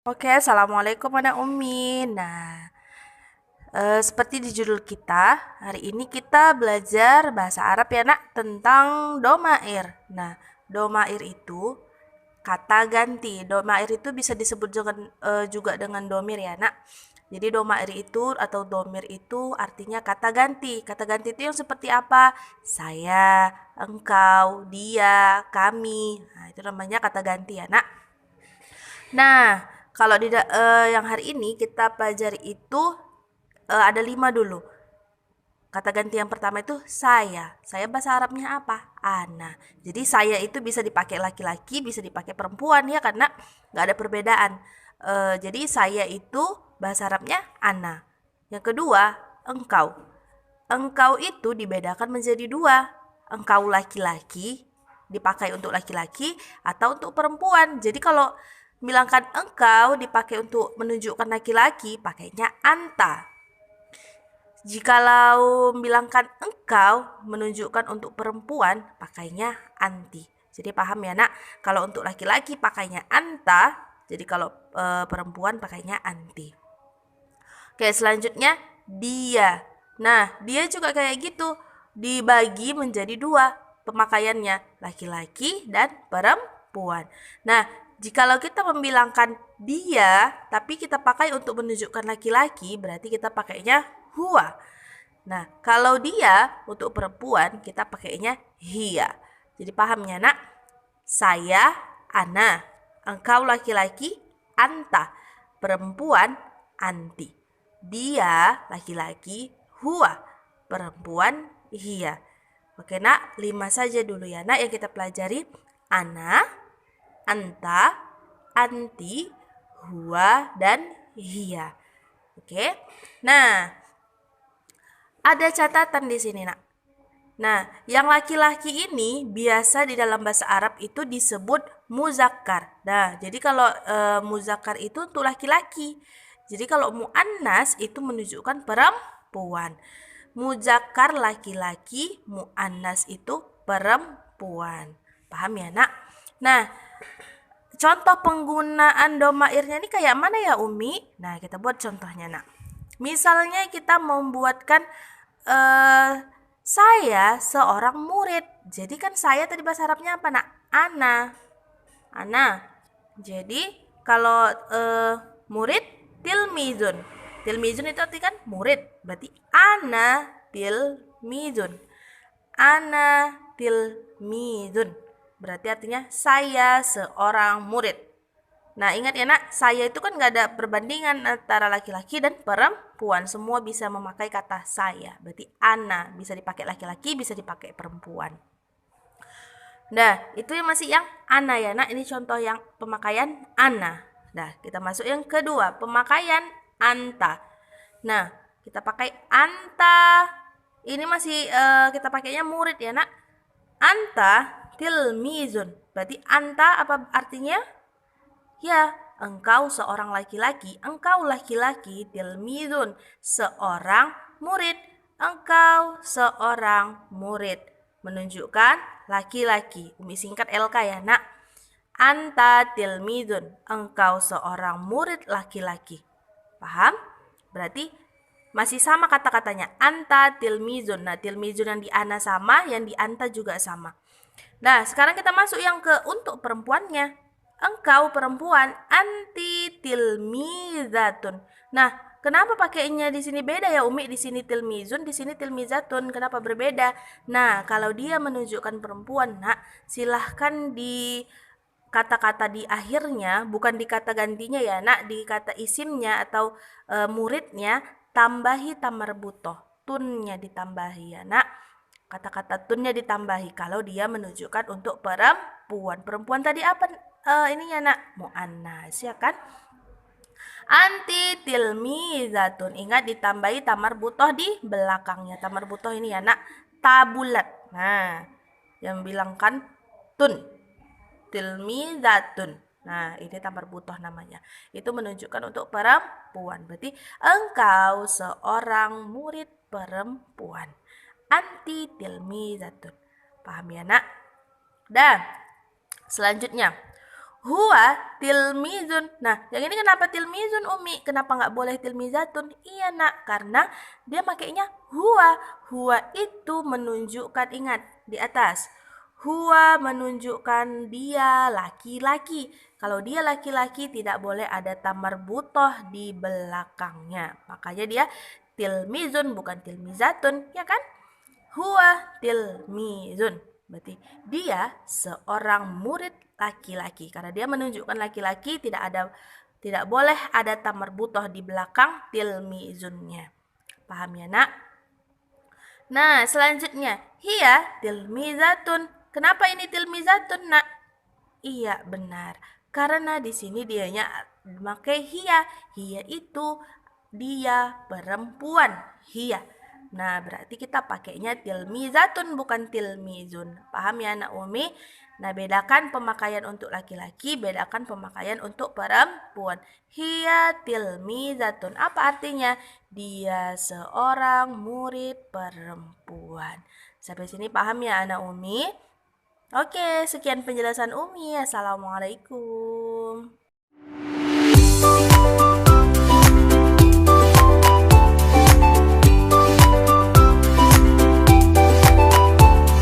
Oke, assalamualaikum anak Umi. Nah, seperti di judul kita, hari ini kita belajar bahasa Arab ya nak, tentang domair. Nah, domair itu kata ganti. Domair itu bisa disebut juga dengan domir ya nak. Jadi domair itu atau domir itu artinya kata ganti. Kata ganti itu yang seperti apa? Saya, engkau, dia, kami. Nah, itu namanya kata ganti ya nak. Nah, kalau yang hari ini kita pelajari itu ada 5 dulu. Kata ganti yang pertama itu saya. Saya bahasa Arabnya apa? Ana. Jadi saya itu bisa dipakai laki-laki, bisa dipakai perempuan ya karena nggak ada perbedaan. Jadi saya itu bahasa Arabnya ana. Yang kedua, engkau. Engkau itu dibedakan menjadi dua. Engkau laki-laki dipakai untuk laki-laki atau untuk perempuan. Jadi kalau bilangkan engkau dipakai untuk menunjukkan laki-laki, pakainya anta. Jikalau bilangkan engkau menunjukkan untuk perempuan, pakainya anti. Jadi paham ya nak? Kalau untuk laki-laki pakainya anta, jadi kalau perempuan pakainya anti. Oke, selanjutnya dia. Nah, dia juga kayak gitu. Dibagi menjadi dua pemakaiannya, laki-laki dan perempuan. Nah, jikalau kita membilangkan dia, tapi kita pakai untuk menunjukkan laki-laki, berarti kita pakainya huwa. Nah, kalau dia untuk perempuan, kita pakainya hiya. Jadi pahamnya nak? Saya, ana. Engkau laki-laki, anta. Perempuan, anti. Dia laki-laki, huwa. Perempuan, hiya. Oke nak, 5 saja dulu ya nak yang kita pelajari. Ana, anta, anti, huwa, dan hiya. Oke. Nah, ada catatan di sini nak. Nah, yang laki-laki ini biasa di dalam bahasa Arab itu disebut muzakkar. Nah, jadi kalau muzakkar itu untuk laki-laki. Jadi kalau muannas itu menunjukkan perempuan. Muzakkar laki-laki, muannas itu perempuan. Paham ya, nak? Nah, contoh penggunaan domairnya ini kayak mana ya, Umi? Nah, kita buat contohnya, nak. Misalnya kita membuatkan saya seorang murid. Jadi kan saya tadi bahasa Arabnya apa, nak? Ana. Ana. Jadi kalau murid tilmizun. Tilmizun itu arti kan murid. Berarti ana tilmizun. Ana tilmizun. Berarti artinya saya seorang murid. Nah, ingat ya nak, saya itu kan nggak ada perbandingan antara laki-laki dan perempuan. Semua bisa memakai kata saya. Berarti ana bisa dipakai laki-laki, bisa dipakai perempuan. Nah, itu yang masih yang ana ya nak. Ini contoh yang pemakaian ana. Nah, kita masuk yang kedua, pemakaian anta. Nah, kita pakai anta. Ini masih kita pakainya murid ya nak. Anta tilmizun. Berarti anta apa artinya? Ya, engkau seorang laki-laki. Engkau laki-laki tilmizun. Seorang murid. Engkau seorang murid. Menunjukkan laki-laki. Umi singkat LK ya nak. Anta tilmizun. Engkau seorang murid laki-laki. Paham? Berarti masih sama kata-katanya. Anta tilmizun. Nah, tilmizun yang di ana sama, yang di anta juga sama. Nah, sekarang kita masuk yang ke untuk perempuannya. Engkau perempuan, anti tilmizatun. Nah, kenapa pakainya di sini beda ya Umi? Di sini tilmizun, di sini tilmizatun. Kenapa berbeda? Nah, kalau dia menunjukkan perempuan, nak, silahkan di kata-kata di akhirnya, bukan di kata gantinya ya, nak, di kata isimnya atau muridnya, tambahi tamarbutoh. Tunnya ditambahi ya, nak. Kata-kata tunnya ditambahi kalau dia menunjukkan untuk perempuan. Perempuan tadi apa ininya nak? Muannas ya kan? Anti tilmizatun. Ingat ditambahi tamar butoh di belakangnya. Tamar butoh ini ya nak, tabulat. Nah, yang bilangkan tun. tilmizatun. Nah, ini tampar butoh namanya. Itu menunjukkan untuk perempuan. Berarti engkau seorang murid perempuan. Anti tilmizatun. Paham ya, Nak? Dan selanjutnya, huwa tilmizun. Nah, yang ini kenapa tilmizun, Umi? Kenapa nggak boleh tilmizatun? Iya, Nak, karena dia makainya huwa. Huwa itu menunjukkan, ingat di atas, huwa menunjukkan dia laki-laki. Kalau dia laki-laki tidak boleh ada tamar butoh di belakangnya. Makanya dia tilmizun bukan tilmizatun, ya kan? Huwa tilmizun. Berarti dia seorang murid laki-laki. Karena dia menunjukkan laki-laki, tidak boleh ada tamar butoh di belakang tilmizunnya. Paham ya, Nak? Nah, selanjutnya, hiya tilmizatun. Kenapa ini tilmizatun, Nak? Iya, benar. Karena di sini dianya memakai hiya. Hiya itu dia perempuan. Hiya. Nah, berarti kita pakainya tilmizatun bukan tilmizun. Paham ya, Nak Umi? Nah, bedakan pemakaian untuk laki-laki, bedakan pemakaian untuk perempuan. Hiya tilmizatun. Apa artinya? Dia seorang murid perempuan. Sampai sini paham ya, Anak Umi? Oke, sekian penjelasan Umi. Assalamualaikum.